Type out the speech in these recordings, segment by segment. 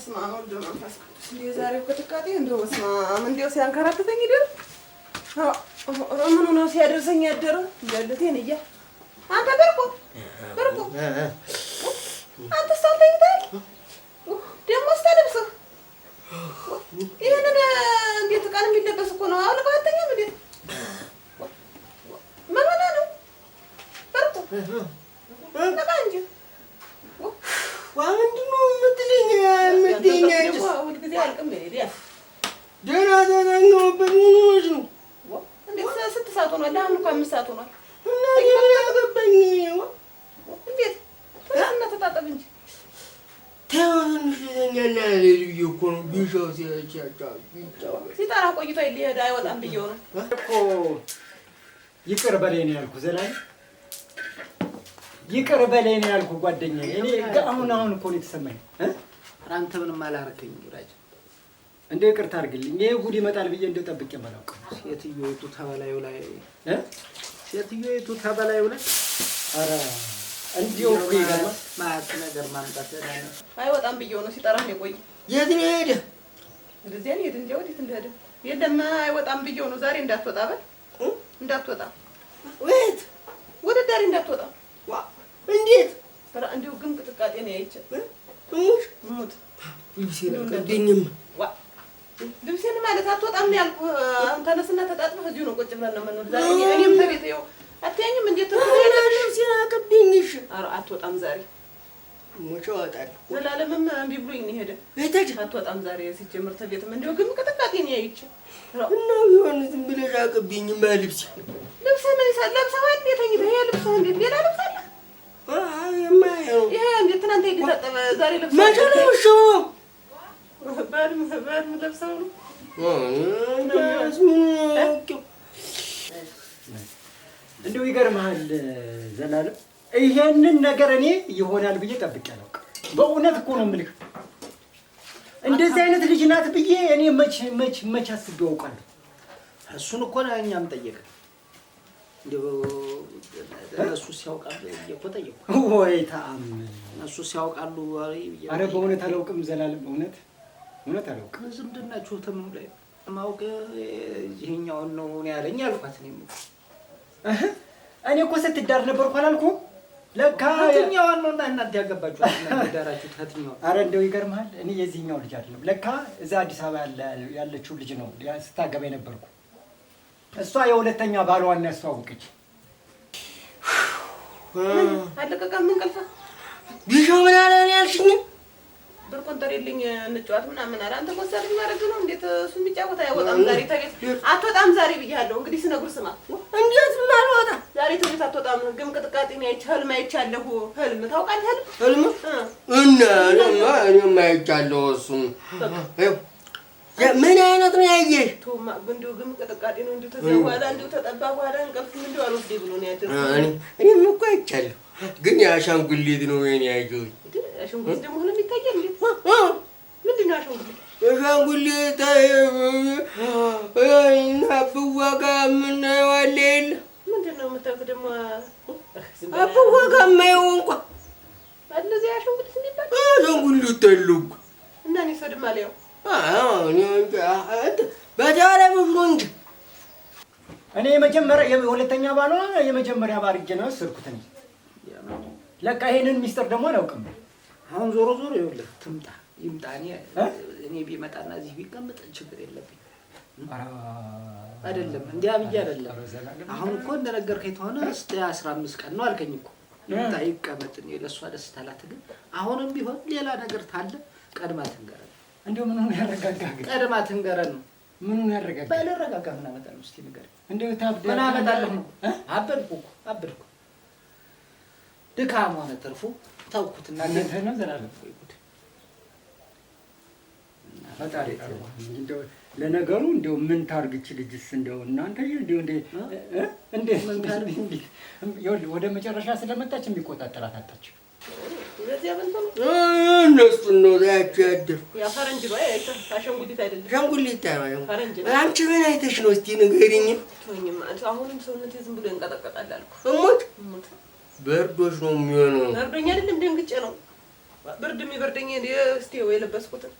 በስመ አብ ወወልድ ወመንፈስ ቅዱስ። እንደው የዛሬው ቅጥቃጤ እንደው በስመ አብ እንደው ሲያንከራትተኝ ይደር ምኑ ነው ሲያደርሰኝ ያደረው እንደልቴን እያ አንተ በርቁ አንተ ሳልተኝተህ ደግሞ ስታለብሰው ይሄንን እንዴት ቃል የሚለበስ እኮ ነው። አሁን ባተኛም እንዴ ምን ሆነ ነው በርቁ ነቃ እንጂ ምንድነው የምትለኝ? ሁልጊዜ አልቅም ሄዲያ ደህና ተኛሁበት። ምን ሆነሽ ነው? እንዴት ስንት ሰዓት ሆኗል? አሁን እኮ 5 ሰዓት ሆኗል። እና ያገባኝ እንዴት ተነስና ተጣጣብ እንጂ ትንሽ ተኛና ለልዩ እኮ ነው ቢሻው ሲጠራ ቆይቶ ሊሄድ አይወጣም ብዬው ነው እኮ። ይቅር በለኝ ነው ያልኩህ ዘላለም፣ ይቅር በለኝ ነው ያልኩህ ጓደኛዬ። እኔ አሁን እኮ ነው የተሰማኝ። አንተ ምንም አላረከኝም ወዳጅ። እንደው ይቅርታ አድርግልኝ። ይሄ ጉድ ይመጣል ብዬ እንደው ጠብቄ የማላውቀው ሴትዮይቱ ተበላዩ ላይ ሴትዮይቱ ተበላዩ ላይ ኧረ እንዲሁ እኮ ይገርማል። ማት ነገር ማምጣት አይወጣም ብዬው ነው ሲጠራህ ነው የቆየ። የት ነው ሄደ? እንደዚያ ነው የት ወዴት እንደሄደ የለም። አይወጣም ብዬው ነው ዛሬ እንዳትወጣ በል እንዳትወጣ ወይት ወደ ዳሪ እንዳትወጣ። እንዴት ኧረ እንዲሁ ግን ቅጥቃጤ ነው ያይቼ ሙት ልብሴን ልብሴን ማለት አትወጣም ነው ያልኩህ። ተነስና ተጣጥበህ እዚሁ ነው ቁጭ ብለን ነው የምንውል ዛሬ። እኔም ተቤት ይኸው አትያኝም እንዴት ልብሴን አቀብኝሽ። ኧረ አትወጣም ዛሬ ሞቼ እወጣለሁ። ዘላለምም እምቢ ብሎኝ ነው የሄደ። አትወጣም ዛሬ ሲጀምር ተቤትም እንዲሁ ግን ቅጥቃጤ ነው ያይቼ እና ቢሆን ዝም ብለሽ አቀብኝማ ልብሴ ምን ይሳል ለብሰህ ወይ እንዴት ተኝተህ ይሄ ልብስህ እንዴት ሌላ ልብስ አለ? ይሄ እንዴት ትናንት የተታጠበ ዛሬ ልብስ መቼ ነው የምትሸው? ባልም ለብሰው ነው እንደው ይገርምሃል ዘላለም፣ ይሄንን ነገር እኔ ይሆናል ብዬ ጠብቄ አላውቅም። በእውነት እኮ ነው የምልህ። እንደዚህ አይነት ልጅ ናት ብዬ እኔ መች አስቤው አውቃለሁ። እሱን እኮ ነው እኛም ጠየቅን። እንደው እነሱ ሲያውቃሉ እኮ ጠየቁ። ወይ ተአምር! እነሱ ሲያውቃሉ። ኧረ በእውነት አላውቅም ዘላለም፣ እውነት አላውቅም። ዝምድናችሁ ተምኑ ላይ ማውቅ ይሄኛውን ነው ያለኝ አልኳት። እኔ እኮ ስትዳር ነበርኩ አላልኩም? ለካ የትኛዋን ነው እናንተ ያገባችሁ? እናንተ ዳራችሁ ታትኛው? ኧረ እንደው ይገርምሃል፣ እኔ የዚህኛው ልጅ አይደለም ለካ እዛ አዲስ አበባ ያለችው ልጅ ነው ስታገባ የነበርኩ። እሷ የሁለተኛ ባሏን ያስተዋወቀች። አለቀቀም እንቅልፍ ቢሾው ምን አለ ነው ያልሽኝ? ብር ቆንጠሬልኝ እንጫወት ምናምን አለ። አንተ ኮንሰርት ማድረግ ነው እንዴት? እሱ የሚጫወት አይወጣም ዛሬ ተቤት አትወጣም ዛሬ ብያለሁ። እንግዲህ ስነግር ስማ። እንዴት ማልወጣ ዛሬ ተቤት አትወጣም። ግን ቅጥቃጤ ነው ያይቻ ህልም አይቻለሁ። ህልም ታውቃለህ? ህልም እና እኔም አይቻለሁ። እሱም ምን አይነት ነው ያየሽ? ቶማ እንዲሁ ግን ቅጥቃጤ ነው እንዲሁ ተዘው በኋላ እንዲሁ ተጠባ በኋላ እንቅልፍ እንዲሁ አልወስደኝ ብሎ ነው ያደረው። እኔም እኮ አይቻለሁ። ግን የአሻንጉሊት ነው የኔ ያየሁት። አሻንጉሊት ደግሞ ህልም ይታያል እንዴ? ምንድን ነው አሻንጉሊት? አሻንጉሊት አብዋጋ የምናየው አለ የለ? ምንድን ነው የምታውቅ ደግሞ? አብዋጋ የማየው እንኳን እንደዚህ አሻንጉሊት የሚባል አሻንጉሊት አለ እኮ። እና እኔ ሰው ድማ ላየው በቴሌቪዥን ነው እንጂ እኔ የሁለተኛ ባሏ የመጀመሪያ ባርጌ ነው የወሰድኩት። ለካ ይሄንን ሚስጥር ደግሞ አላውቅም። አሁን ዞሮ ይኸውልህ ይምጣ። እኔ ቢመጣና እዚህ ቢቀመጥ ችግር የለብኝ አይደለም። እንዲያ ብዬ አይደለም። አሁን እኮ እንደነገርከኝ ከሆነ እስከ 15 ቀን ነው አልከኝ እኮ። ይምጣ ይቀመጥ። እኔ ለእሷ ደስ ታላት። ግን አሁንም ቢሆን ሌላ ነገር ታለ ቀድማ ትንገረን። እንደው ምኑን ያረጋጋል? ቀድማ ትንገረን ነው። ምኑን ያረጋጋል? ባለረጋጋ ምን አመጣለሁ? እስኪ ንገረኝ። እንደው ታብደ ምን አመጣለሁ ነው? አበድኩ ድካም ሆነ ትርፉ ተውኩትና እናንተ ነው ዘላለም ፈጣሪ እንደው ለነገሩ እንደው ምን ታርግች ልጅስ እንደው እናንተ እንደው እንዴ ምን ታርግ እንዴ ወደ መጨረሻ ስለመጣች የሚቆጣጠራት አጣች። ለዚያ በንተው እነሱ ነው ያያደር ያ ፈረንጅ ነው አሻንጉሊት አይደለም። አሻንጉሊት አይደለም። ፈረንጅ አንቺ ምን አይተሽ ነው እስቲ ንገሪኝ። ቶኝማ አሁንም ሰውነቴ ዝም ብሎ እንቀጠቀጣል አልኩ። እሞት በርዶሽ ነው የሚሆነው። በርዶኛ አይደለም ደንግጬ ነው። ብርድ የሚበርደኝ እስቲ ወይ የለበስኩትን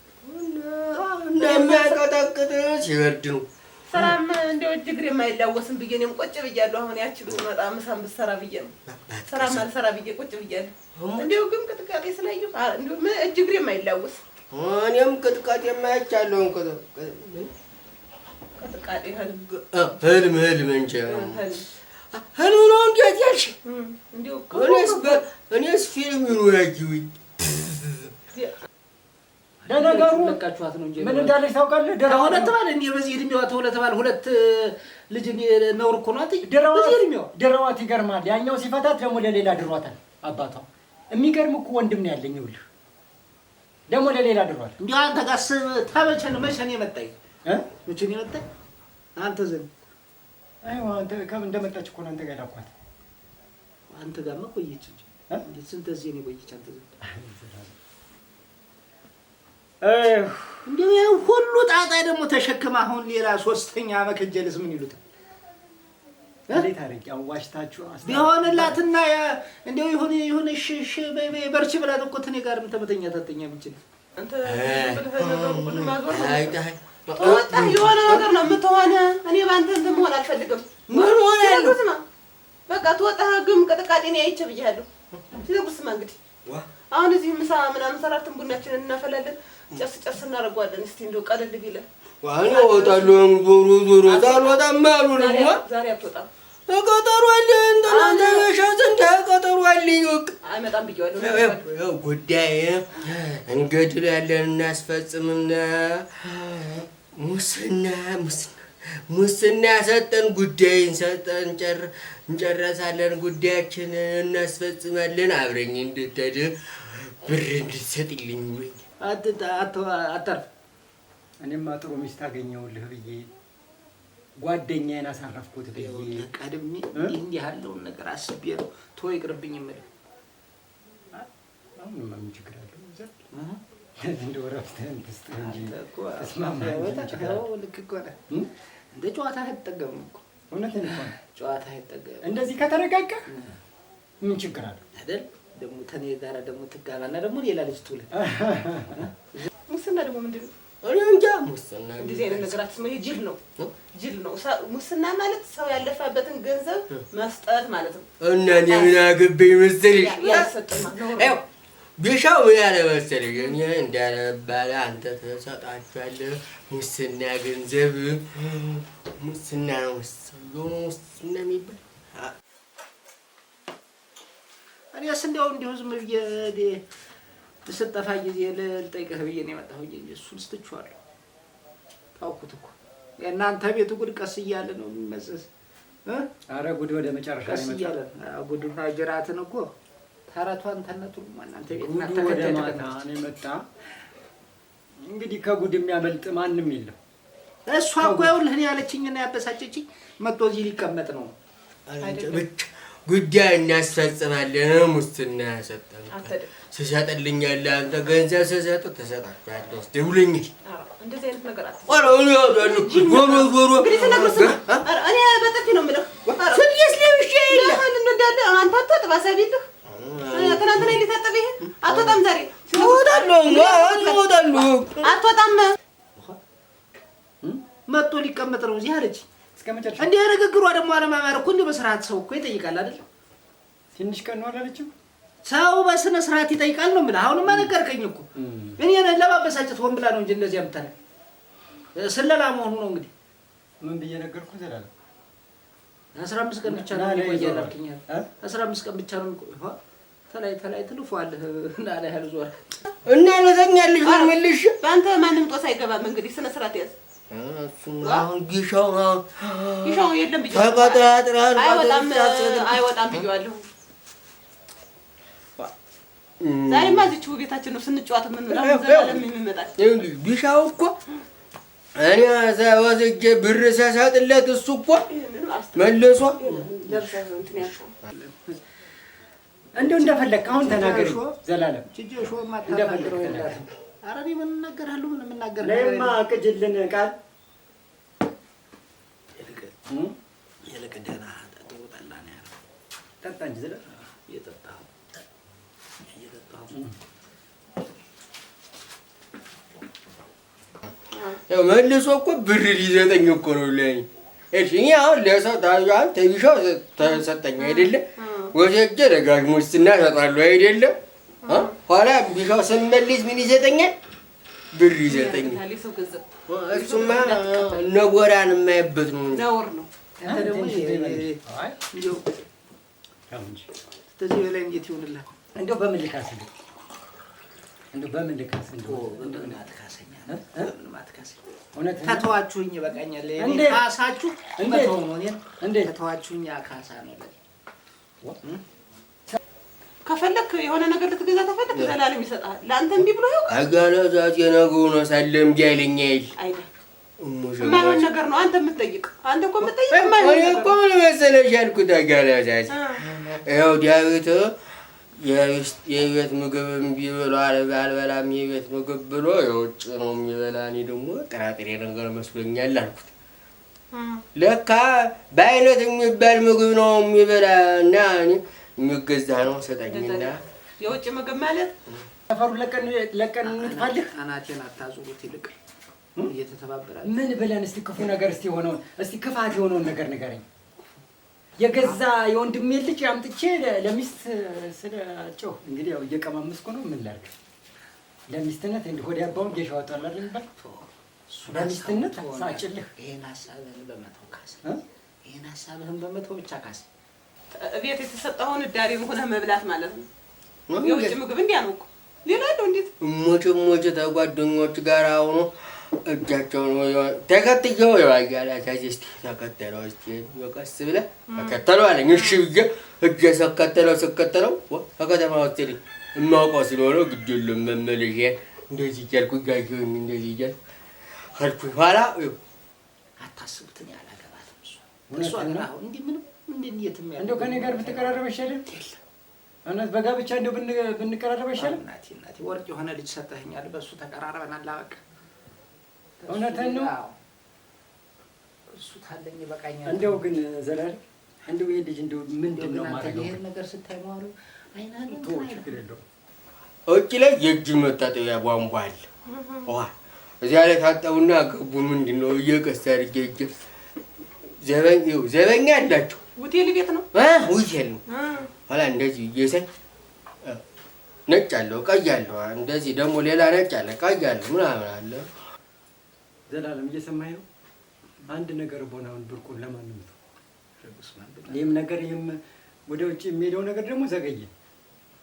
እንደሚያቀጠቅጥ ሲበርድ ነው። ሰላም እንደው እግሬ የማይላወስም ብዬ እኔም ቁጭ ብያለሁ። አሁን ያቺ ብትመጣ ምሳም ብትሰራ ብዬ ነው ሰላም አልሰራ ብዬ ቁጭ ብያለሁ። እንደው ግን ቅጥቃጤ ስላየሁ እንደው እግሬ የማይላወስ እኔም ቅጥቃጤ የማያቻለሁ ቅጥቃጤ ህልም እንጂ ህልም ነው። እንዴት ያልሽ? እንደው እኔስ ፊልም ነው ያየሁኝ። ለነገሩ ለቃችኋት ነው እንጂ ምን እንዳለች ታውቃለህ? ደረዋ ተባለ እንዴ በዚህ እድሜዋ ተባለ ሁለት ልጅ ነውር እኮ ነው። ደረዋት ይገርማል። ያኛው ሲፈታት ደግሞ ለሌላ ድሯታል አባቷ። የሚገርም እኮ ወንድም ነው ያለኝ ይኸውልህ፣ ደግሞ ለሌላ ድሯታል። እንዴ አንተ ጋስ መቼ ነው የመጣኝ? መቼ ነው የመጣኝ? አንተ ዘንድ አይዋ አንተ ከም እንደመጣች እኮ ነው አንተ ጋር ላኳት። አንተ ጋር ቆየች እንጂ እንዴት ስንት እዚህ ነው ቆየች አንተ ዘንድ? እንዴው ያው ሁሉ ጣጣ ደግሞ ተሸክማ አሁን ሌላ ሶስተኛ መከጀልስ ምን ይሉታል? እንዴት አረቂ አዋሽታችሁ ቢሆንላትና እንዴው ይሁን እሺ በርቺ ብላ እኮ እኔ ጋርም ተመተኛ ታተኛ ብቻ አንተ ተወጣ የሆነ ነገር ነው የምትሆነ። እኔ ባንተ እንትን መሆን አልፈልግም። ምን ሆነልህ? በቃ ተወጣ ግም ቅጥቃጤ ነው አይቼ ብያለሁ። ስለጉስማ እንግዲህ አሁን እዚህ ምሳ ምናምን ሰራርተን ቡናችንን እናፈላለን። ጨስ እናደርገዋለን። እስቲ እንደው ቀለል ቢለን ዋና ወጣለሁ ዞሮ ታልወጣም አሉ ነው። ዛሬ አትወጣም። ቀጠሮ አለኝ እንትና ሻዘን ቀጠሮ አለኝ። አይመጣም ብዬዋለሁ። ያው ጉዳይ እንገድላለን እናስፈጽምና ሙስና ሰጠን ጉዳይን ሰጠን እንጨረሳለን። ጉዳያችንን እናስፈጽማለን። አብረኝ እንድትሄድ ብር እንድትሰጥልኝ ወይ አታርፍ። እኔማ ጥሩ ሚስት አገኘሁልህ ብዬ ጓደኛዬን አሳረፍኩት ብዬ ቀድሜ እንዲህ ያለውን ነገር አስቤ ነው ተወው ይቅርብኝ የምልህ። አሁንማ ምን ችግር አለው? እንደው እረፍትህን ትስጥህ እንጂ ተስማማህ። ልክ እኮ ነህ። እንደ ጨዋታ አይጠገብም እኮ እውነትህን እኮ ነው። ጨዋታ አይጠገብም። እንደዚህ ከተረጋጋ ምን ችግር አለው አይደል? ደግሞ ተኔ ጋር ደግሞ ትጋባና ደግሞ ሌላ ልጅ ትውልድ። ሙስና ደግሞ ምንድን ነው? እኔ እንጃ። ሙስና እንደዚህ አይነት ነገር አትስማ። ይሄ ጅል ነው። ሙስና ማለት ሰው ያለፋበትን ገንዘብ መስጠት ማለት ነው። እና እኔ ምን አገባኝ መሰለሽ? ያሰጥማ አዎ ቢሻው ምን ያለ መሰለሽ? እኔ እንዳለባለ አንተ ተሰጣችኋለህ። ሙስና ገንዘብ ሙስና ነው ሙስና የሚባል እኔስ እንዲሁ ዝም ብዬ ስጠፋ ጊዜ ልጠይቅህ ብዬ ነው የመጣሁኝ እንጂ እሱን ስትቼዋለሁ። ታውኩት እኮ የእናንተ ቤቱ ጉድ ቀስ እያለ ነው የሚመዘዝ። ኧረ ጉድ ወደ መጨረሻ ቀስ እያለ ጉድና ጅራትን እኮ ተረቷን ተነቱን እናንተ ቤት ጉድ ወደ ማታ ነው የመጣ። እንግዲህ ከጉድ የሚያመልጥ ማንም የለም። እሷ እኮ ይኸውልህ እኔ ያለችኝና ያበሳጨችኝ መጥቶ እዚህ ሊቀመጥ ነው ብቻ ጉዳይ እናስፈጽማለን። ሙስና ሰጠን ስሰጥልኛለህ አንተ ገንዘብ ስሰጥ ተሰጣችኋለሁ። ደውልኝ። እንደዚህ አይነት ነገር አትሰጥ። ዞሮ እኔ በጥፊ ነው የምልህ። ስልየስ ለብሼ ለምን እንዳለ አንተ አትወጣም። አሳቢልህ ትናንትና ሊታጠብ ይሄ አትወጣም። ዛሬ እወጣለሁ። አትወጣም። መጥቶ ሊቀመጥ ነው እዚህ አለች። እስከመጨረሻ እንዴ ንግግሯ ደግሞ አለማማር እኮ እንዴ በስርዓት ሰው እኮ ይጠይቃል አይደል? ትንሽ ቀን ነው አላለችም? ሰው በስነ ስርዓት ይጠይቃል ነው የምልህ። አሁንማ ነገርከኝ እኮ እኔ ለማበሳጨት ሆን ብላ ነው እንጂ እንደዚህ አምጣለህ ስለላ መሆኑ ነው እንግዲህ። ምን ብዬ ነገርኩህ? ዘላለም 15 ቀን ብቻ ነው የሚቆየው አልከኛል። 15 ቀን ብቻ ነው የሚቆየው። ተላይ ትልፈዋለህ እና ላይ ያለ ዞር እና ለተኛልሽ መልሽ። በአንተ ማንም ጦስ አይገባም። እንግዲህ ስነ ስርዓት ያዝ። አሁን ጊሻው የለም ብዬ ተቀጣጥራን አይወጣም ብዬዋለሁ። ዛሬማ እዚህው ቤታችን ነው ስንጫወት የምንውለው። ዘላለም የሚመጣል ጊሻው እኮ እኔ ወስጄ ብር ሰሰጥለት እሱ እኮ መልሶ እንደው እንደፈለክ አሁን ተናገር ዘላለም። ጂጂሾ ማታናገረው ይላል። ኧረ እኔ ምን እናገራለሁ? ምን እናገር ለማ ቅጅልን ቃል የለቀ ደህና ትወጣለህ ነው ያለው። ጠጣ እንጂ ዘላለም እየጠጣሁ ያው መልሶ እኮ ብር ሊሰጠኝ እኮ ነው ለኔ። እሺ እኔ አሁን ለሰው ታዩን ተይሻው ተሰጠኝ አይደለ? ወጀጀ ደጋግሞ ስናሰጣለሁ አይደለ? ኋላ ቢሻው ስመልስ ምን ይሰጠኛል? ብር ይሰጠኛል። እሱማ ነጎራን የማይበት ነው ነውር ነው። ተዚህ በላይ እንዴት ይሆንልሃል? እንደው በምን ልካስልህ? እንደው በምን ልካስልህ? እንደው ማትካሰኛ በምን ማትካሰኛ? እውነት ተተዋችሁኝ ይበቃኛል። እኔ ካሳችሁ መተው ነው። እኔ ተተዋችሁኝ ካሳ ነው። ከፈለክ የሆነ ነገር ልትገዛ ተፈለክ ዘላለም ይሰጣል። ለአንተ እንቢ ብሎ ያውቃል። አጋላዛት የነገው ነው ሳለም ጃይለኛ አይደል? አይደል? የማይሆን ነገር ነው አንተ የምትጠይቅ። አንተ እኮ የምትጠይቅ የማይሆን ነገር እኮ ምን መሰለሽ ያልኩት አጋላዛት ያው ዳዊት የቤት ምግብ እምቢ ብሎ አልበላም የቤት ምግብ ብሎ የውጭ ነው የሚበላ። እኔ ደግሞ ጥራጥሬ ነገር መስሎኛል አልኩት። ለካ በአይነት የሚባል ምግብ ነው የሚበላ እና የሚገዛ ነው ሰጠኝና የውጭ ምግብ ማለት ሰፈሩ ለቀን እንጥፋልህ። አናቴን አታዙሩት። ይልቅ እየተተባበራል ምን ብለን እስቲ ክፉ ነገር እስቲ ሆነውን እስቲ ክፋት የሆነውን ነገር ንገረኝ። የገዛ የወንድሜ ልጅ አምጥቼ ለሚስት ስለጨው እንግዲህ ያው እየቀማመስኩ ነው። ምን ላድርግ? ለሚስትነት እንደ ሆድ ያባውን ጌሻ ወጣላ አይደል? ለሚስትነት ሳጭልህ ይሄን ሐሳብህን በመተው ካስ ይሄን ሐሳብህን በመተው ብቻ ካስ ቤት የተሰጠውን ዳሪ ሆነ መብላት ማለት ነው። የውጭ ምግብ እንዲያ ነው እኮ ሌላ አይደል? እንዴት ሞች ተጓደኞች ጋር ሆኖ እጃቸው ነው ተከትየው ያያላታች እስቲ ተከተለው እስቲ ወቀስ ብለህ ተከተለው አለኝ። እሺ ብዬ እጄ ስከተለው ከከተማ ወጥተልኝ የማውቀው ስለሆነ ግድ የለም መመለሼ እንደዚህ እያልኩ እያየሁኝ እንደዚህ እያልኩ ሄድኩኝ። ኋላ አታስቡትን ያላገባትም እሷ ግን አሁን እንዲህ ምንም እንደው ከእኔ ጋር ብትቀራረብ አይሻልም? እውነት በጋብቻ እንደው ብንቀራረብ አይሻልም? እናቴ ወርቅ የሆነ ልጅ ሰጠኸኛል፣ በእሱ ተቀራረበናል። በቃ እውነትህን ነው። እሱ ታለኝ ይበቃኛል። እንደው ግን ዘላለም እንደው ይሄ ልጅ እንደው ምንድን ነው ማድረገው? ይሄን ነገር ስታይ ነው አይናን ችግር የለውም። ውጭ ላይ የእጅ መታጠቢያ ቧንቧ አለ። ውሃ እዚያ ላይ ታጠቡና ገቡ። ምንድን ነው እየቀስ አድርጌ እጅ ዘበኛ አላቸው። ሆቴል ቤት ነው ሆቴል ነው። ኋላ እንደዚህ እየሰኝ ነጭ አለው ቀይ አለው፣ እንደዚህ ደግሞ ሌላ ነጭ አለ ቀይ አለው ምናምን አለ። ዘላለም እየሰማኸኝ ነው? አንድ ነገር ቦናውን ብርቁን ለማን ነው? ይህም ነገር ይህም ወደ ውጭ የሚሄደው ነገር ደግሞ ዘገየ።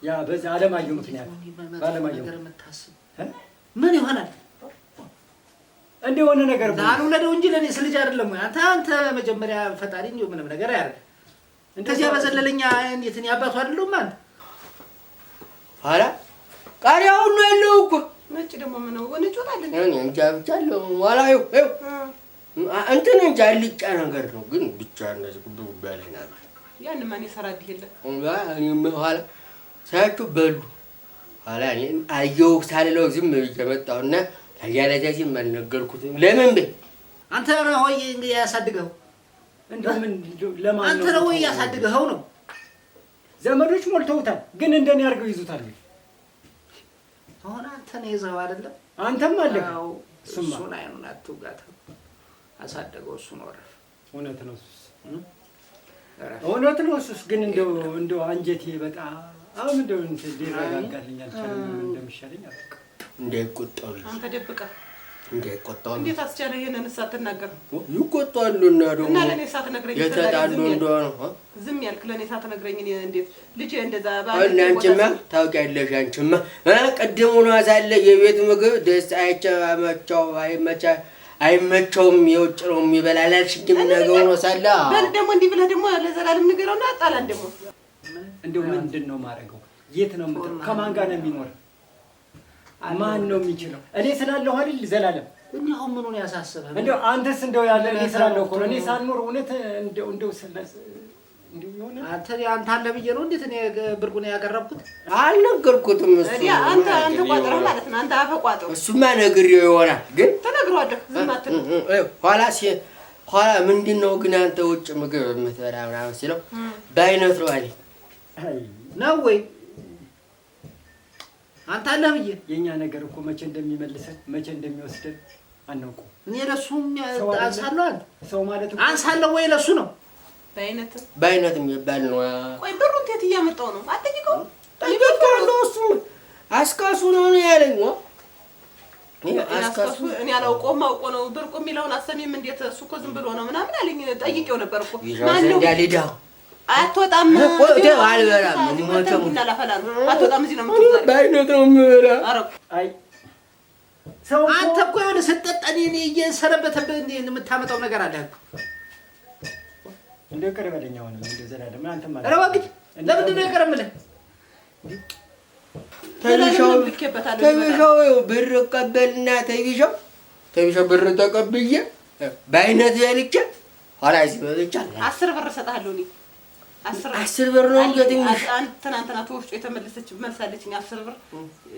ያ በዛ አለማየሁ ምክንያት ባለማየሁ ነገር የምታስብ ምን ይሆናል? እንደሆነ ነገር አልወለደው እንጂ ለኔ ስልጅ አይደለም። አንተ መጀመሪያ ፈጣሪ እንጂ ምንም ነገር ያረግ እንደዚህ ያበዘለለኛ እንዴት ነው አባቱ አይደለም አንተ ኋላ ቃሪያው ነው ያለው እኮ ነጭ ደግሞ ምን ነው ወንጭ ወጣለ እኔ እንጃ ብቻ አለው ኋላ ይኸው እንትን እንጃ ልጫ ነገር ነው ግን ብቻ እንደዚህ ጉብ ጉብ ያለሽ ነገር ያን ማን ይሰራል ይሄለ እኔ ኋላ ሳያችሁ በሉ ኋላ እኔ አየሁ ሳልለው ዝም ብዬ መጣሁና አያለጃጅም አልነገርኩትም። ለምን በይ አንተ ነው ሆይ እንግዲህ ያሳድገው እንደምን ለማን ነው አንተ ነው ወይ ያሳድገው ነው? ዘመዶች ሞልተውታል፣ ግን እንደኔ አድርገው ይዙታል። አሁን አንተ ነው ይዘው አይደለም? አንተም አለህ። እሱን አይኑን አትውጋት። አሳደገው እሱ ነው አረፍ። እውነት ነው እሱስ እውነት ነው እሱስ። ግን እንደው አንጀቴ በጣም እንደው እንትን ሊረጋጋልኝ አልቻለም። እንደምሻለኝ አላውቅም። እንዳይቆጣው አንተ ደብቀህ እንዳይቆጣው እንዴት አስቻለ? ይሄንን ሳትናገር ይቆጣሉና ደግሞ እና ለኔ ሳትነግረኝ የተጣሉ እንደሆነ ዝም ያልክ ለኔ ሳትነግረኝ እንዴት ልጅ እንደዛ ባለ አንቺማ ታውቂያለሽ። አንቺማ ቀድሞው ነው አሳለ የቤት ምግብ ደስ አይቻማቸው አይመቸውም የውጭ ነው የሚበላል አልሽኝም ነገው ነው ሳለ በል ደግሞ እንዲህ ብለህ ደግሞ ለዘላለም ንገረውና አጣላን ደግሞ እንደው ምንድን ነው ማረገው? የት ነው ከማን ጋር ነው የሚኖር? ማን ነው የሚችለው? እኔ ስላለሁ አይደል ዘላለም እንደው ምኑን ያሳስበህ? እንደው አንተስ እንደው ያለ እኔ ስላለሁ እኮ ነው። እኔ ሳልኖር እውነት እንደው ስለስ እንደው የሆነ አንተ አለ ብዬ ነው እንዴት እኔ ብርቁን ያቀረብኩት? አልነገርኩትም። እሱ አንተ ቋጥረህ ማለት ነው። አንተ አፈ ቋጥረህ እሱማ ነግሬው ይሆናል ግን ተነግሯለህ። ዝም አትልም። ኋላ ምንድነው ግን አንተ ውጭ ምግብ የምትበላ ምናምን ሲለው በአይነት ነው አለኝ። ነው ወይ አንተ አለ ብዬ የኛ ነገር እኮ መቼ እንደሚመልሰን መቼ እንደሚወስደን አናውቀው። እኔ ለሱም አንሳለሁ አንተ ሰው ማለት አንሳለሁ ወይ ለሱ ነው በአይነት የሚባል ነው። ቆይ ብሩን እንዴት እያመጣው ነው? አትጠይቀው። ጠይቀዋለሁ። እሱ አስካሱ ነው ያለኝ። አስካሱ እኔ አላውቀውም። አውቆ ነው ብርቁ የሚለውን አሰሚም እንዴት እሱ እኮ ዝም ብሎ ነው ምናምን አለኝ። ጠይቄው ነበር እኮ ማን ነው እንዳልዳ አትወጣም አልበላም። ሞተም ቡና ላፈላ ነው። አትወጣም። እዚህ ነው የምትወጣው። በአይነት ነው የምበላ። አይ ሰው አንተ እኮ የሆነ ስትጠጣ እኔ እየሰረበተብህ እንዴ የምታመጣው ነገር አለ እኮ እንደ ቀረበለኛ ሆነ እንደ ዘላለም አንተ ማለት ኧረ ወግድ ለምንድን ነው የቀረምልህ? ተቢሻው ብር ቀበልና ተቢሻው ብር ተቀብዬ በአይነት በልቼ ኋላ እዚህ በልቼ 10 ብር እሰጥሃለሁ። እኔ 10 ብር ነው እንግዲህ ትናንትና ተወፍጮ የተመለሰች መልሳለችኝ 10 ብር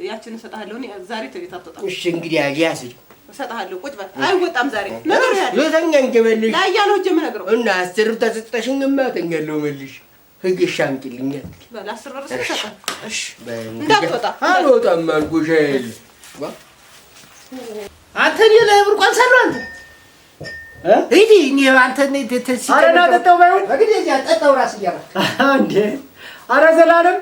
ያችን እሰጥሃለሁ። እኔ ዛሬ ተቤት አትወጣም። እሺ እንግዲህ ያያስኝ እሰጥሃለሁ። ቁጭ በል። አይወጣም ዛሬ ነገር ያለ ለተኛ እንጀበልሽ ላይ ያለው እጄ የምነግረው እና 10 ብር ተሰጠሽኝማ ተኛለሁ መልሽ ህግሽ አምጪልኛል። በል 10 ብር እሰጥሃለሁ። እሺ እንዳትወጣ አልወጣም አልኩሽ አይደል? አንተ እኔ ለብርቋን ሰራው አንተ እዲ እኔ አንተ ተሲ አረና ጠጣው ባይሆን እንግዲህ እዚያ ጠጣው ራስ ይያራ እንዴ አረ ዘላለም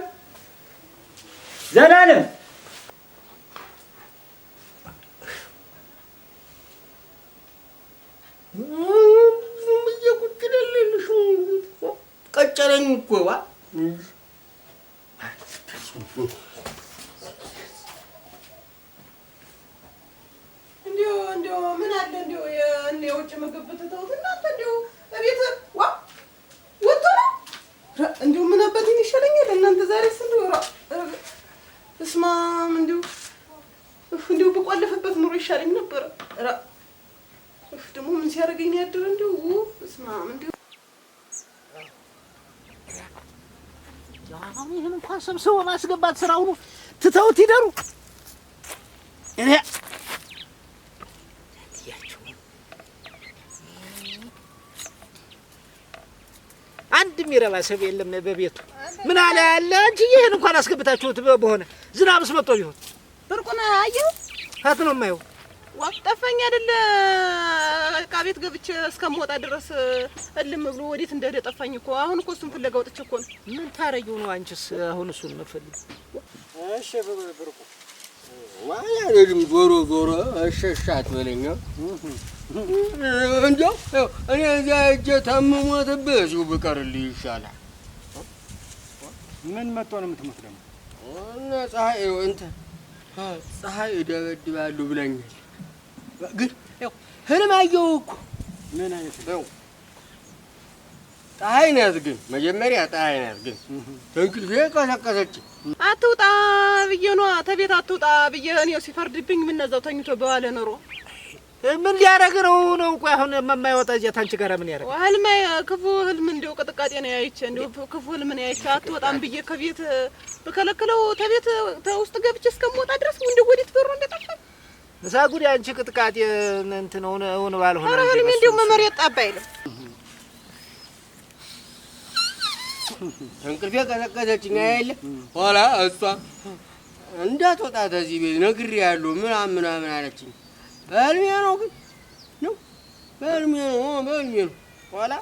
ቀጨለኝ እኮ ዋ እንዲሁ ምን አለ እንዲሁ የውጭ ምግብ ብትተውት እናንተ እንዲሁ እቤት ዋ ወጥቶ ነው እንዲሁ ምን አባቴን ይሻለኛል። እናንተ ዛሬ እንዲሁ እስማም እንዲሁ ብቆልፍበት ኑሮ ይሻለኝ ነበር። ደግሞ ምን ሲያደርገኝ ያድር እንዲሁ እስማም እንዲሁ አሁን ይሄን እንኳን ሰብስቦ ማስገባት ስራው ነው። ትተውት ይደሩ እኔ አንድ የሚረባ ሰብ የለም በቤቱ። ምን አለ ያለ አንቺ ይሄን እንኳን አስገብታችሁት በሆነ ዝናብስ መጥቶ ቢሆን ብርቁን አየሁ ሀት ነው የማየው። ጠፋኝ አይደለ ዕቃ ቤት ገብቼ እስከምወጣ ድረስ እልም ብሎ ወዴት እንደሄደ ጠፋኝ እኮ። አሁን እኮ እሱን ፍለጋ ወጥቼ እኮ ነው። ምን ታረጊው ነው አንቺስ አሁን እሱን መፈልግ? እሺ ብርቁ ዋያለኝ ዞሮ እሸሻት በለኛ እንደው እኔ እዚያ እጄ ታመሞትብህ እዚሁ ብቀርልህ ይሻላል። ምን መጥቶ ነው የምትሞት? እና ፀሐይ ይደበድባሉ ብለኛል። ግን ህልም አየሁ እኮ። ምን አይነት ነው? ፀሐይ ናት ግን መጀመሪያ ፀሐይ ናት ግን እንቅልፌ ቀሰቀሰች። አትውጣ ብዬ ነዋ ተቤት አትውጣ ብዬ እኔው ሲፈርድብኝ ምን እዛው ተኝቶ በዋለ ኖሮ ምን ሊያረግ ነው? ቆይ አሁን የማይወጣ እዚያ ታንቺ ጋር ምን ያረግ? ህልም ክፉ ህልም እንደው ቅጥቃጤ ነው ያይቼ እንደው ክፉ ህልም ነው ያይቼ አትወጣም ብዬ ከቤት በከለከለው ተቤት ተውስጥ ገብቼ እስከምወጣ ድረስ እንደው ወዴት በሩ እንደጠፋ እዛ ጉድ አንቺ ቅጥቃጤ እንትን ሆነ ባልሆነ ኧረ ህልም እንደው መመሪያ ጣባ አይልም። እንቅልፌ ቀሰቀሰችኝ አይደለ? ኋላ እሷ እንዳትወጣ ተዚህ ቤት ነግሬያለሁ ምናምን አለችኝ። በህልሜ ነው ግን ነው በህልሜ ነው። ኋላ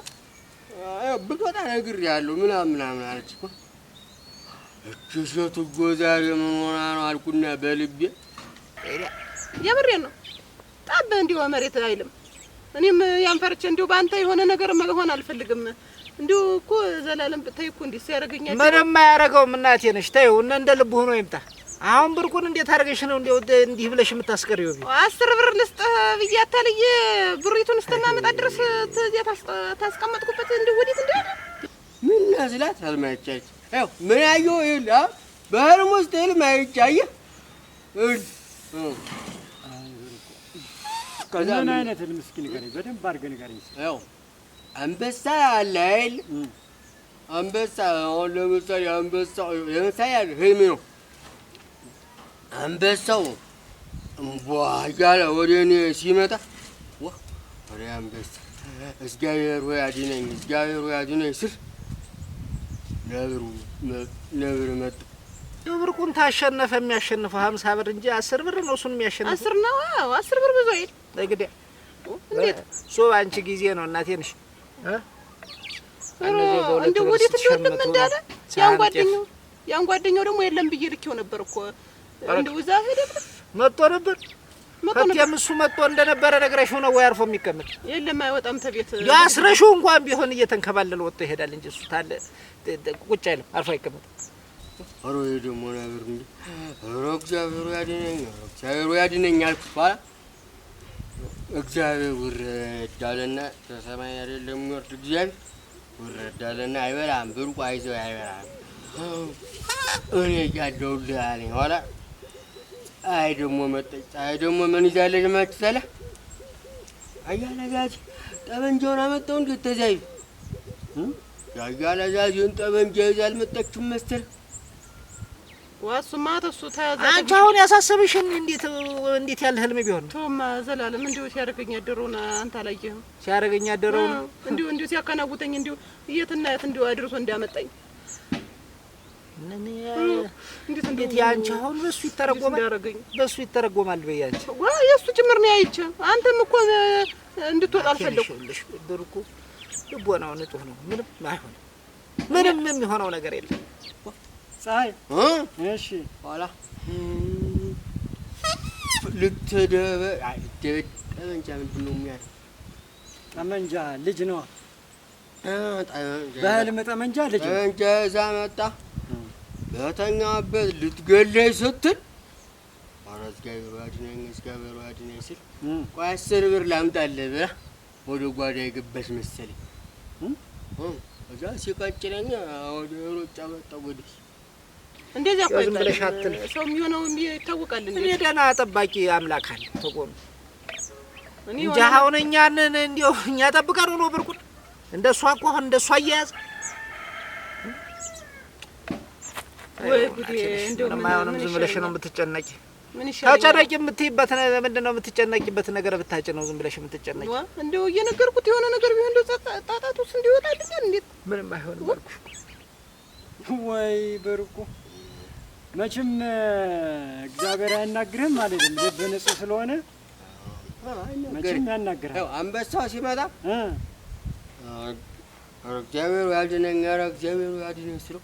ብትወጣ ነግሬያለሁ ምናምን አለች እኮ። እቺ ሴትዮ ዛሬ ምን ሆና ነው አልኩና በልቤ የምሬን ነው ጣብ እንዲሁ መሬት አይልም። እኔም ያንፈርቼ እንዲሁ በአንተ የሆነ ነገር መሆን አልፈልግም። እንዲሁ እኮ ዘላለም ብታይ እኮ እንዲህ ሲያደርገኛል። ምንም አያደርገውም እናቴ ነሽ ተይው እንደ ልብ ሆኖ ይምጣ። አሁን ብርቁን እንዴት አድርገሽ ነው እንዲህ ብለሽ የምታስቀሪው? 10 ብር ልስጥህ ብዬ አታልዬ ብሪቱን እስከማመጣ ድረስ ተዚያ ታስቀመጥኩበት እንዲህ ወዴት እንደሄደ ምን ያዝላት አልማይቻች ያው ምን ያየው ይል በህልም ውስጥ ህልም አይቻየ ከዛ ምን አይነት ህልም እስኪ ንገረኝ፣ በደንብ አድርገህ ንገረኝ። ያው አንበሳ አለ አይደል? አንበሳ አሁን ለምሳሌ አንበሳው ለምሳሌ ህልም ነው። አንበሳው እንቧ እያለ ወደ እኔ ሲመጣ ወደ አንበሳ እግዚአብሔር ሆይ አድነኝ፣ እግዚአብሔር ሆይ አድነኝ ስል ነብር መጣ። ብርቁን ታሸነፈ የሚያሸንፈው 50 ብር እንጂ 10 ብር ነው እሱን የሚያሸንፈው 10 ነው 10 ብር ብዙ አይደል እንግዲህ እንዴት አንቺ ጊዜ ነው እናቴ ነሽ እንደው ወዴት እንደወጣም እንዳለ ያን ጓደኛው ደግሞ የለም ብዬ ልኬው ነበር እኮ እንደው እዛ ሄደ መጥቶ ነበር ከዚያም እሱ መጥቶ እንደነበረ ነግረሽው ነው ወይ አርፎ የሚቀመጥ የለም አይወጣም ተቤት ያስረሽው እንኳን ቢሆን እየተንከባለለ ወጥቶ ይሄዳል እንጂ እሱ ታለ ቁጭ አይልም አርፎ አይቀመጥ አሮ ደግሞ ነበር እንዴ እግዚአብሔር ያድነኛል ባላ እግዚአብሔር ወረዳለና ከሰማይ አይደለም ወርድ እግዚአብሔር ወረዳለና አይበላም ብርቁ አይዘው አይበላም እኔ ያደውልህ አለኝ ኋላ አይ ደግሞ መጣች አይ ደግሞ ምን ይዛለህ ለማትሰለ አያለጋጅ ጠበንጃውን አመጣው እንዴ ተዛይ ያያለጋጅን ጠበንጃ ይዛል መጣችም መስተር ዋሱማ ተሱ ተያዘ አንቺ አሁን ያሳሰብሽን እንዴት ያለ ህልም ቢሆን ቶማ ዘላለም እንዴው ሲያረገኝ ያደረውና አንተ አላየህም ሲያረገኝ ያደረው እንዴው ሲያከናውተኝ እንዴው የትና የት እንዴው አድርሶ እንዲያመጣኝ እንዴት ያንቺ አሁን በሱ ይተረጎማል በያንቺ የሱ ጭምር ነው ያይቼ አንተም እኮ እንድትወጣ አልፈለኩልሽ ብርቁ ልቦናው ንጹህ ነው ምንም የሚሆነው ነገር የለም ፀሐይ እሺ ኋላ ልትደበ ጠመንጃ ምንድን ነው የሚያል ጠመንጃ ልጅ ነው በህልም ጠመንጃ ልጅ ጠመንጃ እዛ መጣ በተኛበት ልትገለኝ ስትል ኧረ እግዚአብሔር አድነኝ ስል ቆይ 10 ብር ላምጣልህ ብላ ወደ ጓዳ የገባች መሰለኝ እዛ ሲቀጭለኝ ወደ ሮጫ መጣሁ ወዲህ እንደዚህ አቆይታል ሰው የሚሆነው ይታወቃል እንዴ እኔ ደህና ጠባቂ አምላክ አለ ተቆም እኔ ጃሃውነኛን እንዴው እኛ ጠብቀን ነው ብርቁ እንደሷ አቆን እንደሷ አያያዝ ወይ ጉዴ እንደው ማየውንም ዝም ብለሽ ነው የምትጨነቂ ምን ይሻላል ታጨነቂ የምትይበት ምንድነው የምትጨነቂበት ነገር ብታጭ ነው ዝም ብለሽ የምትጨነቂ እንደው እየነገርኩት የሆነ ነገር ቢሆን እንደው ጣጣቱስ እንዲወጣልኝ እንዴት ምንም አይሆንም አልኩሽ ወይ ብርቁ መቼም እግዚአብሔር አይናገርም ማለት ነው ልብ ንጹህ ስለሆነ መቼም ያናገራል አንበሳው ሲመጣ እግዚአብሔር ያድነኛል እግዚአብሔር ያድነኝ ስለው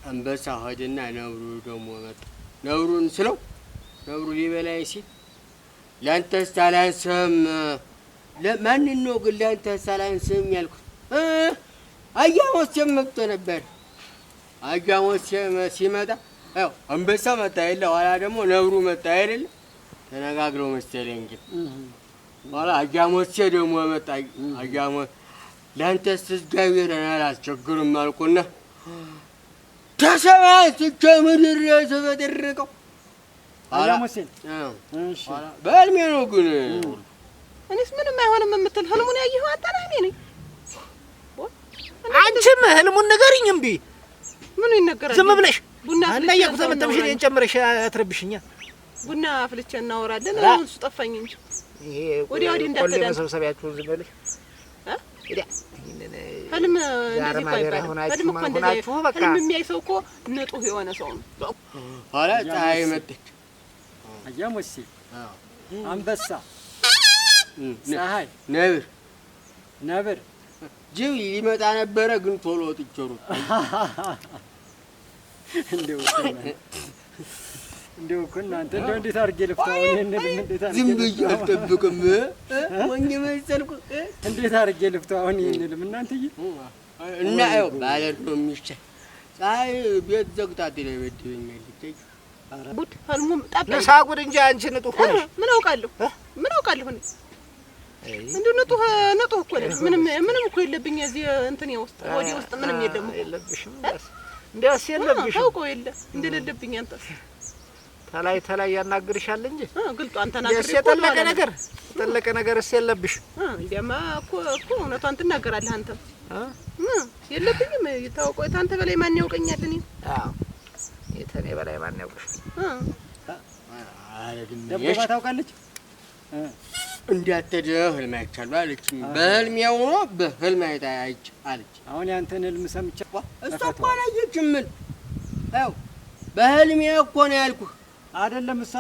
አንበሳ ሆድና ነብሩ ደግሞ መጣ ነብሩን ስለው ነብሩ ሊበላኝ ሲል ላንተስ ታላንስም ለማን ነው ግን ላንተስ ታላንስም ያልኩት አያሞስ መጥቶ ነበር አያሞስ ሲመጣ አው አንበሳ መጣ አይደለ ኋላ ደግሞ ነብሩ መጣ አይደለ ተነጋግረው መሰለኝ ግን ኋላ አያሞስ ደግሞ መጣ አያሞስ ላንተስ እግዚአብሔር አላስቸግርም አልኩና ተሰማይ ምድር የተፈጠረቀው አያሞስ እሺ በህልሜ ነው ግን እኔስ ምንም አይሆንም የምትል ህልሙን ያየኸው አንተ ነህ አንቺም ህልሙን ንገሪኝ እምቢ ምን ይነገራል ዝም ብለሽ ቡና አናየኩት ተመተምሽ እንጨምረሽ አትረብሽኛ ቡና አፍልቼ እናወራለን አሁን እሱ ጠፋኝ እንጂ ይሄ ወዲያ እንዳትደን መሰብሰቢያችሁ ዝም ብለሽ እዲያ ህልም እንደዚህ ይባላል ህልም እኮ እንደዚህ ህልም የሚያይ ሰው እኮ ንጡህ የሆነ ሰው ነው ኋላ ፀሐይ መጣች አያሞስ አንበሳ ፀሐይ ነብር ጅብ ሊመጣ ነበረ ግን ቶሎ ወጥቼሩ እንደው እኮ እናንተ እንደው እንዴት አድርጌ ልፍታው እንዴት አድርጌ ዝም ብዬ አልጠብቅም ወንጌ መሰልኩ እንዴት አድርጌ ልፍታው ይሄንልም እናንተዬ እና አው ባለዶ የሚሻል ፀሐይ ቤት ዘግታት ይለበድብኛል ልጅ ጉድ ህልሙም ጠበኝ ለሳጉድ እንጂ አንቺ ንጡህ ሆነሽ ምን አውቃለሁ እኔ እንደው ንጡህ እኮ ነኝ ምንም እኮ የለብኝ እዚህ እንትን ውስጥ ወዲ ውስጥ ምንም የለብሽም እንደውስ የለብሽም ታውቀው የለ እንደሌለብኝ አንተስ ተላይ ያናግርሻል እንጂ ግልጡ አንተ ናገር የጠለቀ ነገርስ የለብሽ እንደማ እኮ እውነቷን ትናገራለህ አንተ የለብኝም ታውቀው አንተ በላይ ማን ያውቀኛል እኔ አዎ የተኔ በላይ ማን ያውቅሽ ደብባ ታውቃለች እንዳትሄድ ህልም አይቻለሁ አለችኝ። በህልም ያውኖ በህልም አይታያች አለች። አሁን ያንተን ህልም ሰምቼ እሷ እኮ አላየችም። ምን ያው በህልሜ እኮ ነው ያልኩህ አይደለም። እሷ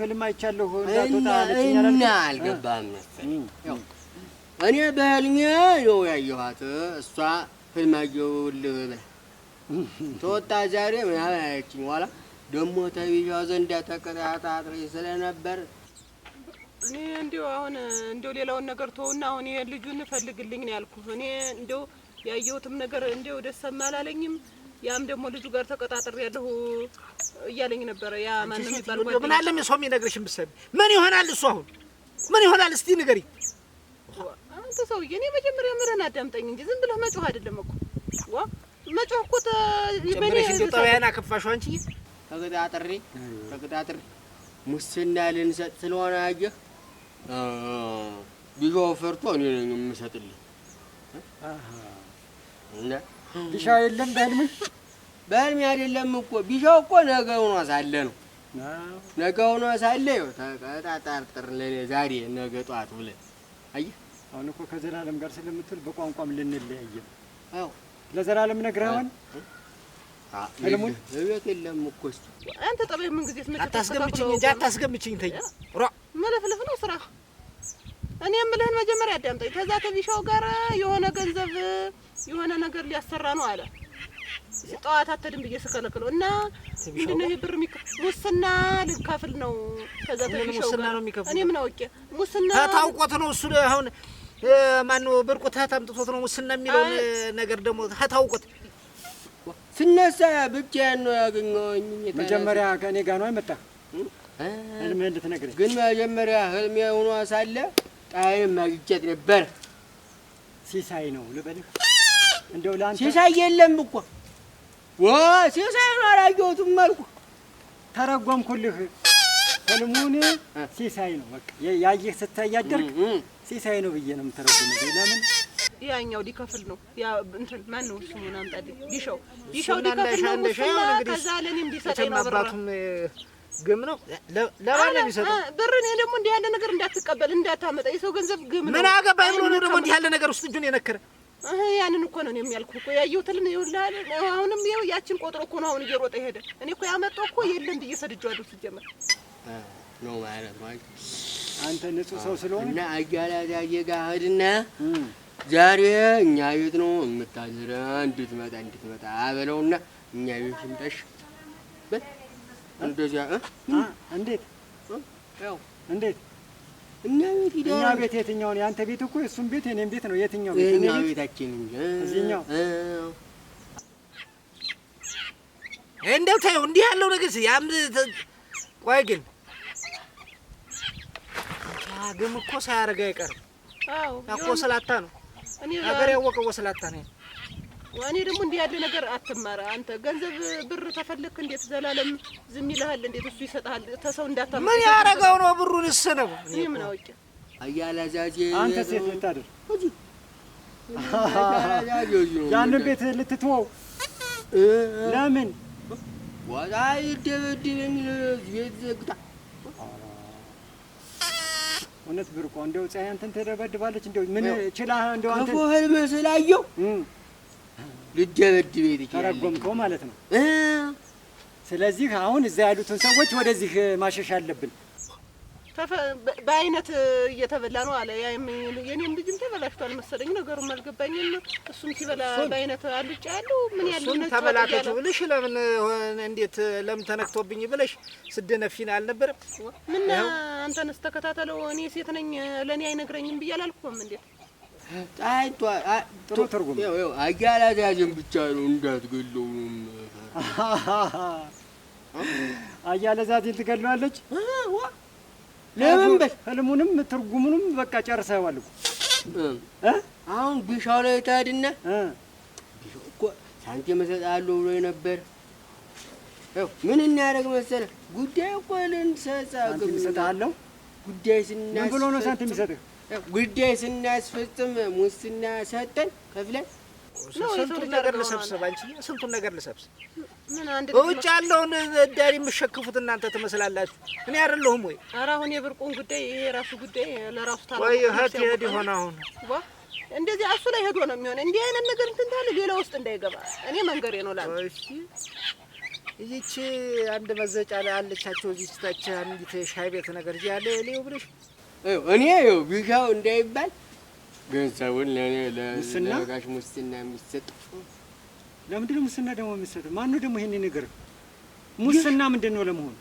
ህልም አይቻለሁ እንዳትወጣ አለችኝ አላለች እና አልገባህም መሰለኝ። ያው እኔ በህልሜ ነው ያየኋት። እሷ ህልም አየሁልህ ብላ ተወጣ ዛሬ ምናምን አለችኝ። ኋላ ደግሞ ተይዣው ዘንድ ተቀጣጣጥሬ ስለነበር እኔ እንደው አሁን እንደው ሌላውን ነገር ተውና አሁን ይሄ ልጁን ፈልግልኝ ነው ያልኩህ። እኔ እንደው ያየሁትም ነገር እንደው ደስም አላለኝም። ያም ደግሞ ልጁ ጋር ተቀጣጥሬ ያለሁ እያለኝ ነበር። ያ ማን ነው የሚባል ጓደኛ ምን አለ ሰው የሚነግርሽም ብትሰሚ ምን ይሆናል? እሱ አሁን ምን ይሆናል? እስቲ ንገሪ። አንተ ሰውዬ እኔ መጀመሪያ ምረን አዳምጠኝ እንጂ ዝም ብለህ መጮህ አይደለም እኮ ዋ መጮህ እኮ ጀምረሽ እንደው ጠባያና ከፋሽው አንቺ ተቀጣጥሬ ሙስና ልንሰጥ ስለሆነ አየህ ቢሻው ፈርቶ እኔ ነኝ የምሰጥልህ። እና ቢሻው የለም በህልሜ አይደለም እኮ ቢሻው እኮ ነገ ሆኖ ሳለ ነው። ነገ ሆኖ ሳለ ይኸው ተቀጣጣጥር ለኔ ዛሬ ነገ ጠዋት ብለህ አየህ። አሁን እኮ ከዘላለም ጋር ስለምትል በቋንቋም ልንለያየ ነው። አዎ ለዘላለም ነግረኸዋል? ህልሙን እቤት የለም እኮ እሱ። አንተ ጠበይ ምን ጊዜ ትመጣ? አታስገምችኝ እንጂ አታስገምችኝ። ተይ መለፍለፍ ነው ስራ። እኔ የምልህን መጀመሪያ አዳምጠኝ። ከዛ ከቢሻው ጋር የሆነ ገንዘብ የሆነ ነገር ሊያሰራ ነው አለ። ጠዋት አትድም ብዬ ስከለክለው እና ምንድን ነው ይሄ ብር ሙስና ልንከፍል ነው። ከዛ ከቢሻው ጋር እኔ ምን አውቄ ሙስና ታውቆት ነው እሱ። አሁን ማነው ብርቁት ታምጥቶት ነው ሙስና የሚለውን ነገር ደግሞ ታውቆት ስነሳ ብቻዬን ነው ያገኘሁኝ። መጀመሪያ ከእኔ ጋር ነው አይመጣ ህልምህን ልትነግረኝ። ግን መጀመሪያ ህልሜ ሆኖ ሳለ ጣይም ማግኘት ነበር። ሲሳይ ነው ልበልህ። እንደው ለአንተ ሲሳይ የለም እኮ ሲሳይ ነው አላየሁትም አልኩህ። ተረጎምኩልህ። ህልሙን ሲሳይ ነው በቃ ያየህ ስታይ ያደርክ ሲሳይ ነው ብዬ ነው የምተረጉመው። ለምን ያኛው ሊከፍል ነው። ያ እንትን ማን ነው ስሙን አምጣልኝ። ቢሻው ሊከፍል ነው። ከዛ ለኔም ሊሰጠኝ ነው። አባቱም ግም ነው ለማን ነው የሚሰጠው ብር? እኔ ደግሞ እንዲህ ያለ ነገር እንዳትቀበል እንዳታመጣ። የሰው ገንዘብ ግም ነው። ምን አገባኝ ብሎ ነው ደግሞ እንዲህ ያለ ነገር ውስጥ እጁን የነከረ? ያንን እኮ ነው የሚያልኩህ እኮ ያየሁትን ይውላል። አሁንም ይኸው ያችን ቆጥሮ እኮ ነው አሁን እየሮጠ ሄደ። እኔ እኮ ያመጣው እኮ የለም ብዬ ሰድጄዋለሁ ሲጀመር ነው ማለት ነው። አንተ ንጹህ ሰው ስለሆነ እና አያላዛዬ ጋር ሂድና ዛሬ እኛ ቤት ነው የምታድረው እንድትመጣ አበለውና እኛ ቤት ይምጣሽ በል። እንደዚያ እንዴት ያው እንዴት እኛ ቤት ይደር። እኛ ቤት የትኛው ነው? ያንተ ቤት እኮ እሱም ቤት የኔም ቤት ነው። የትኛው ቤት? እኛ ቤታችን እንጂ እዚህኛው እንደው ተይው እንዲህ ያለው ነገር ያም ቆይ ግን ግም እኮ ሳያደርግ አይቀርም። አዎ እኮ ስላታ ነው ነገር ያወቀው ወስላታ ነው። እኔ ደግሞ እንዲህ ያለ ነገር አትማር አንተ። ገንዘብ ብር ተፈልክ እንዴት ዘላለም ዝም ይልሃል? እንዴት እሱ ይሰጣል? ተሰው እንዳታመጣ ምን ያረጋው ነው ብሩን? ነው እኔ ምን አውቄ አያላዛዬ አንተ ሴት ልታድር ያንን ቤት ልትተወው ለምን? ወዳይ ደብድበኝ ቤት ዘግታ እውነት ብርቆ እንደው ፀሐይ አንተን ተደበድባለች። እንደው ምን ችላ እንደው አንተ ከፎ ህልም ስላየው ልደበድብ ይችላል። ተረጎምከው ማለት ነው። ስለዚህ አሁን እዛ ያሉትን ሰዎች ወደዚህ ማሸሽ አለብን። በአይነት እየተበላ ነው አለ። የኔም ልጅም ተበላሽቷል መሰለኝ። ነገሩም አልገባኝም። እሱም ሲበላ በአይነት አልጫ ያለው ምን ያለው ነው ተበላከቱ ብለሽ ለምን እንዴት ለምን ተነክቶብኝ ብለሽ ስደነፊን አልነበረም? ምን አንተንስ ተከታተለው። እኔ ሴት ነኝ ለኔ አይነግረኝም ብዬ አላልኩም እንዴ? ታይቷ ጥሩ ትርጉም ያው አያላዛዬን ብቻ ነው እንዳትገለው። አያላዛዬን ትገለዋለች። ለምን በል ህልሙንም ትርጉሙንም በቃ ጨርሰዋል እኮ። አሁን ቢሻው ላይ ታድና ቢሻው እኮ ሳንቲም እሰጥሃለሁ ብሎ ነበር። ያው ምን እናደርግ መሰለህ ጉዳይ እኮ ልንሰጣ ሳንቲም እሰጥሃለሁ ጉዳይ ስናስ ምን ብሎ ነው ሳንቲም ይሰጥህ? ጉዳይ ስናስፈጽም ሙስና ሰጠን ከፍለን ስንቱን ነገር ልሰብስብ አንቺ ስንቱን ነገር ልሰብስብ። ምን አንድ በውጭ ያለውን ዳሪ የምትሸክፉት እናንተ ትመስላላችሁ። እኔ አይደለሁም ወይ? ኧረ አሁን የብርቁን ጉዳይ ይሄ ራሱ ጉዳይ ለራሱ ታላ ወይ እህት ይሄድ ይሆን አሁን እንደዚህ እሱ ላይ ሄዶ ነው የሚሆነው። እንዲህ አይነት ነገር እንትን ታለ ሌላ ውስጥ እንዳይገባ እኔ መንገሬ ነው ላንተ። እሺ እዚች አንድ መዘጫ ላይ አለቻቸው። እዚች ታች አንዲት ሻይ ቤት ነገር እዚህ ያለ ሌው ብለሽ እኔ ይኸው ቢሻው እንዳይባል ገንዘቡን ለእኔ ለጋሽ ሙስና የሚሰጥ። ለምንድን ነው ሙስና ደግሞ የሚሰጠው? ማነው ደግሞ ይሄን ነገር? ሙስና ምንድን ነው ለመሆኑ?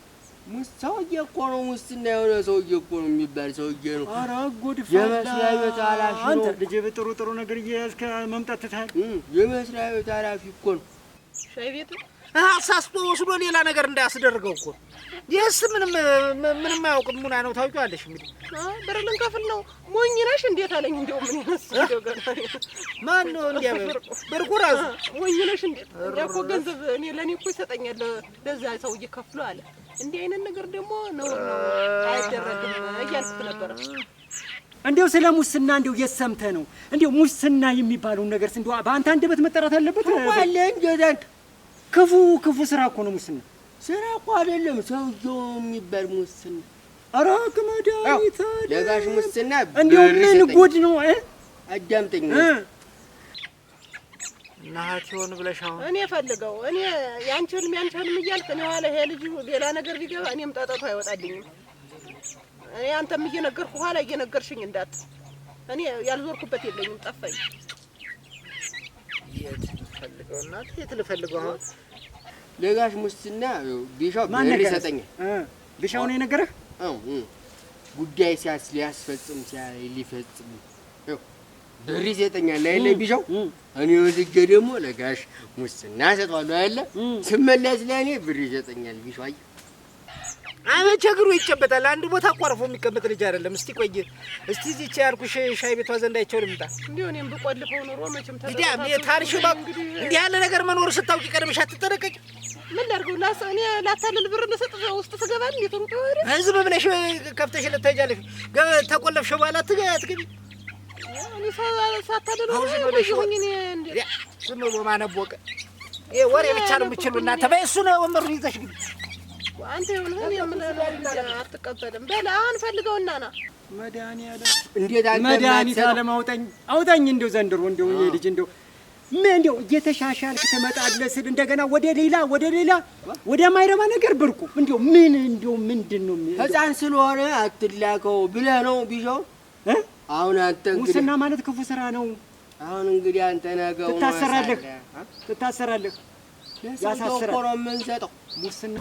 ሰውዬ እኮ ነው ሙስና። የሆነ ሰውዬ እኮ ነው የሚባል ሰውዬ ነው። ኧረ ጉድ ፈላ። የመስሪያ ቤት ኃላፊ ነው። አንተ ልጄ ጥሩ ነገር እየያዝክ መምጣት ትተሃል። የመስሪያ ቤት ኃላፊ እኮ ነው። ሻይ ቤት አሳስቶ ወስዶ ሌላ ነገር እንዳያስደርገው እኮ። ይህስ ምንም አያውቅም። ሙና ነው ታውቂዋለሽ። እንግዲህ ብር ልንከፍል ነው። ሞኝ ነሽ እንዴት አለኝ። እንደው ምን ይመስለው ገና ማን ነው እንዴ? ብርቁ ራሱ ሞኝ ነሽ እንዴት? እኮ ገንዘብ እኔ ለኔ እኮ ይሰጠኛል ለዛ ሰውዬ ከፍሎ አለ። እንዲህ አይነት ነገር ደግሞ ነው አይደረግም እያልኩት ነበር። እንዴው ስለ ሙስና እንዴው የሰምተህ ነው? እንዴው ሙስና የሚባለውን ነገር እንዴው በአንተ አንደበት መጠራት አለበት ዋለ እንዴት? ክፉ ስራ እኮ ነው ሙስና። ስራ እኮ አይደለም ሰውዬው የሚባል ሙስና። ኧረ ከመድኃኒት ለጋሽ ሙስና እንዴው ምን ጉድ ነው? አዳምጠኝ ናት ይሆን ብለሽ አሁን እኔ ፈልገው እኔ ያንቺንም እያልክ ነው ያለ ይሄ ልጅ ሌላ ነገር ቢገባ እኔም ጣጣቱ አይወጣልኝም። እኔ አንተም እየነገርኩ ኋላ እየነገርሽኝ እንዳት እኔ ያልዞርኩበት የለኝም ጠፋኝ። የት ልፈልገው አሁን? ለጋሽ ሙስና ቢሻው ብር ይሰጠኛል። ቢሻው ነው የነገረህ? ጉዳይ ሊያስፈጽም ሊፈጽም ብር ይሰጠኛል አይደለ ቢሻው? እኔ ወስጄ ደግሞ ለጋሽ ሙስና እሰጠዋለሁ አይደለ? ስመለስ ለእኔ ብር ይሰጠኛል ቢሻው። አየህ አመቼ እግሩ ይጨበጣል። አንድ ቦታ አቋርፎ የሚቀመጥ ልጅ አይደለም። እስቲ ቆይ እስቲ እዚች ያልኩሽ ሻይ ቤቷ ዘንድ አይቼው ልምጣ። እንዴ እኔም ብቆልፈው ኖሮ መቼም ታሪሽ እንዲህ ያለ ነገር መኖር ስታውቂ ቀድመሽ አትጠነቀቂ። ምን ላድርገው? እኔ ላታልል ብር ልሰጥ ውስጥ ስገባ እንዴት ሩጥ ወሬ ዝም ብለሽ ከፍተሽ ልትሄጃለሽ። ተቆለፍሽ በኋላ አትገቢ። እኔ ሳታልል ነው እንዴ ዝም ብሎ ማነቦቀ ይሄ ወሬ ብቻ ነው የምትችሉ እናንተ። በይ እሱን ወንበሩን ይዘሽ ግቢ። አንተ ይሁን የምለው አትቀበልም። በል አሁን ፈልገውና ና መድኃኒዓለም እንዴት መድኃኒዓለም አውጣኝ እንደው ዘንድሮ እንደው ይሄ ልጅ እንደው ምን እንደው እየተሻሻልክ ትመጣለህ ስል እንደገና ወደ ሌላ ወደ ማይረባ ነገር ብርቁ እንደው ምንድን ነው ሕፃን ስለሆነ አትላከው ብለህ ነው ቢሻው? አሁን አንተ እንግዲህ ሙስና ማለት ክፉ ስራ ነው። አሁን እንግዲህ አንተ ነገው ትታሰራለህ። ያሳስራል። ለሰው እኮ ነው የምንሰጠው ሙስና